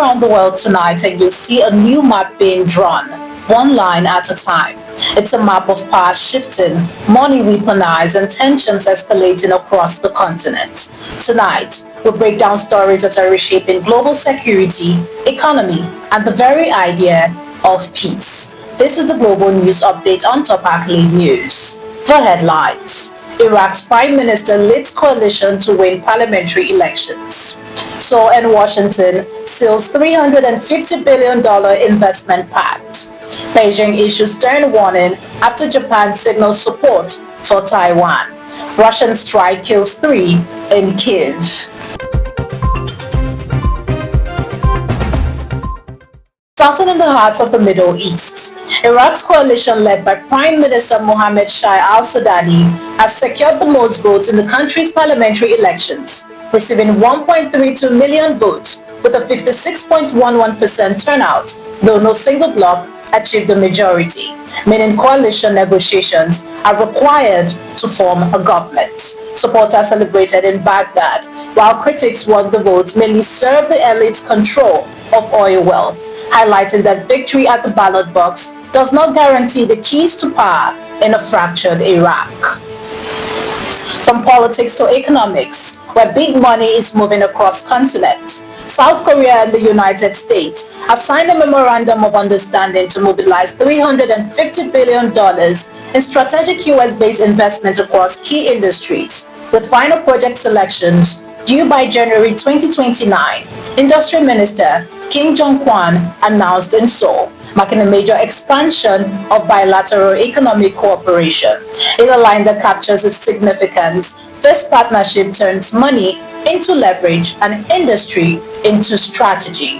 around the world tonight and you'll see a new map being drawn, one line at a time. It's a map of power shifting, money weaponized, and tensions escalating across the continent. Tonight, we'll break down stories that are reshaping global security, economy, and the very idea of peace. This is the Global News Update on top Accolade News. The headlines. Iraq's Prime Minister leads coalition to win parliamentary elections. Seoul and Washington seals $350 billion investment pact. Beijing issues stern warning after Japan signals support for Taiwan. Russian strike kills 3 in Kyiv. Starting in the heart of the Middle East, Iraq's coalition led by Prime Minister Mohammed Shia al-Sudani has secured the most votes in the country's parliamentary elections, receiving 1.32 million votes with a 56.11% turnout, though no single bloc achieved the majority, meaning coalition negotiations are required to form a government. Supporters celebrated in Baghdad, while critics want the votes mainly serve the elite's control of oil wealth, highlighting that victory at the ballot box does not guarantee the keys to power in a fractured Iraq. From politics to economics, where big money is moving across continent, South Korea and the United States have signed a memorandum of understanding to mobilize $350 billion in strategic US-based investment across key industries, with final project selections due by January 2029, Industry Minister Kim Jong-kwon announced in Seoul, marking a major expansion of bilateral economic cooperation. In a line that captures its significance, this partnership turns money into leverage and industry into strategy.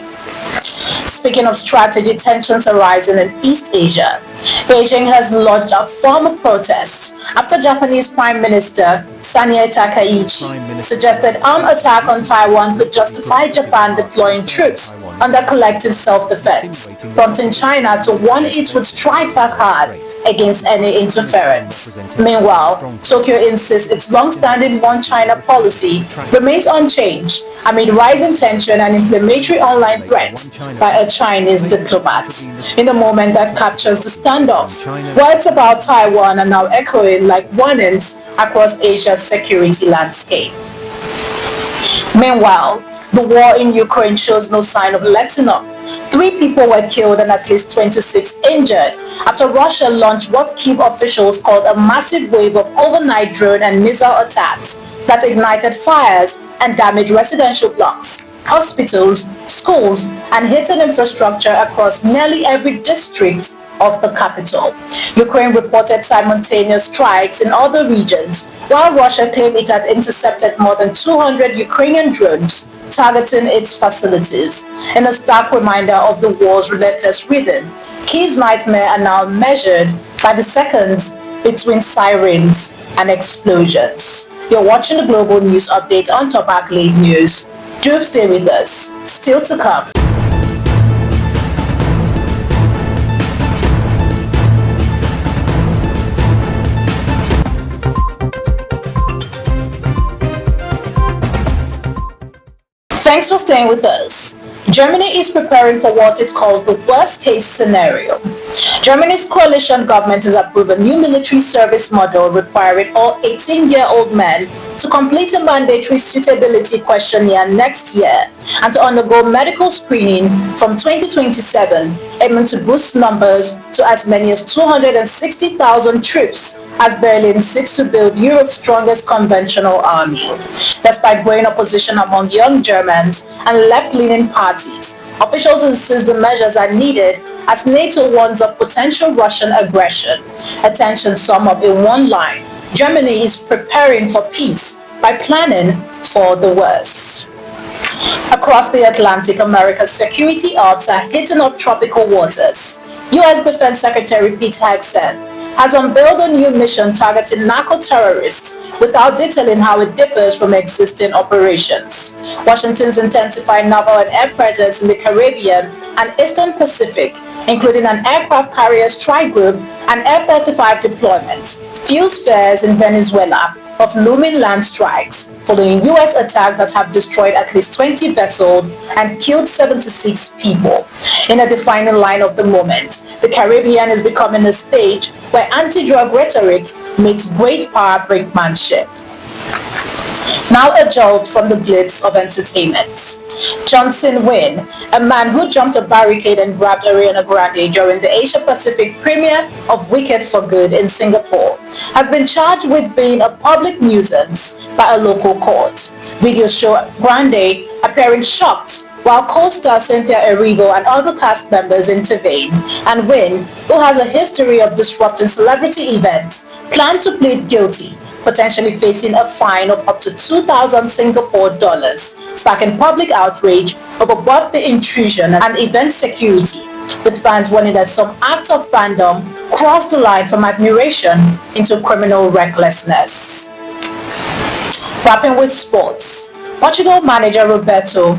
Speaking of strategy, tensions arising in East Asia. Beijing has launched a formal protest after Japanese Prime Minister Sanae Takaichi suggested armed attack on Taiwan could justify Japan deploying troops under collective self-defense, prompting China to warn it would strike back hard against any interference. Meanwhile, Tokyo insists its long-standing One China policy remains unchanged amid rising tension and inflammatory online threats by a Chinese diplomat. In the moment that captures the standoff, words about Taiwan are now echoing like warnings across Asia's security landscape. Meanwhile, the war in Ukraine shows no sign of letting up. 3 people were killed and at least 26 injured after Russia launched what Kyiv officials called a massive wave of overnight drone and missile attacks that ignited fires and damaged residential blocks, hospitals, schools, and hitting infrastructure across nearly every district of the capital. Ukraine reported simultaneous strikes in other regions, while Russia claimed it had intercepted more than 200 Ukrainian drones targeting its facilities. In a stark reminder of the war's relentless rhythm, Kyiv's nightmare are now measured by the seconds between sirens and explosions. You're watching the Global News Update on Top Accolade News. Do stay with us. Still to come. Thanks for staying with us. Germany is preparing for what it calls the worst-case scenario. Germany's coalition government has approved a new military service model requiring all 18-year-old men to complete a mandatory suitability questionnaire next year and to undergo medical screening from 2027, aiming to boost numbers to as many as 260,000 troops as Berlin seeks to build Europe's strongest conventional army. Despite growing opposition among young Germans and left-leaning parties, officials insist the measures are needed as NATO warns of potential Russian aggression. Attention sum up in one line: Germany is preparing for peace by planning for the worst. Across the Atlantic, America's security odds are hitting up tropical waters. U.S. Defense Secretary Pete Hegseth has unveiled a new mission targeting narco-terrorists without detailing how it differs from existing operations. Washington's intensified naval and air presence in the Caribbean and Eastern Pacific, including an aircraft carrier strike group and F-35 deployment, fuels fears in Venezuela of looming land strikes following U.S. attacks that have destroyed at least 20 vessels and killed 76 people. In a defining line of the moment, the Caribbean is becoming a stage where anti-drug rhetoric meets great power brinkmanship. Now a jolt from the glitz of entertainment. Johnson Wynn, a man who jumped a barricade and grabbed Ariana Grande during the Asia-Pacific premiere of Wicked for Good in Singapore, has been charged with being a public nuisance by a local court. Videos show Grande appearing shocked while co-star Cynthia Erivo and other cast members intervene, and Wynn, who has a history of disrupting celebrity events, planned to plead guilty, potentially facing a fine of up to 2,000 Singapore dollars, sparking public outrage over both the intrusion and event security, with fans warning that some acts of fandom cross the line from admiration into criminal recklessness. Wrapping with sports, Portugal manager Roberto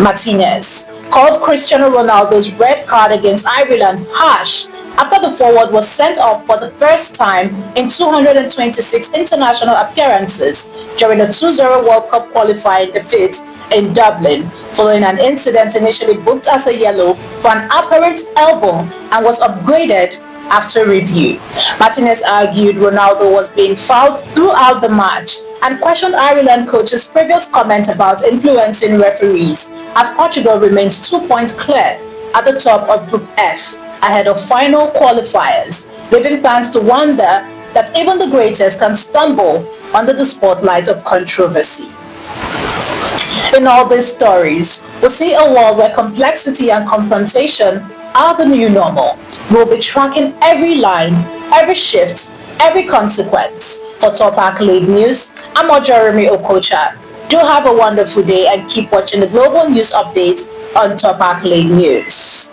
Martinez called Cristiano Ronaldo's red card against Ireland harsh after the forward was sent off for the first time in 226 international appearances during the 2-0 World Cup qualifying defeat in Dublin, following an incident initially booked as a yellow for an apparent elbow and was upgraded after review. Martinez argued Ronaldo was being fouled throughout the match and questioned Ireland coach's previous comment about influencing referees, as Portugal remains 2 points clear at the top of Group F ahead of final qualifiers, leaving fans to wonder that even the greatest can stumble under the spotlight of controversy. In all these stories, we'll see a world where complexity and confrontation are the new normal. We'll be tracking every line, every shift, every consequence. For Top Accolade News, I'm Jeremy Okocha. Do have a wonderful day and keep watching the global news updates on Top Accolade News.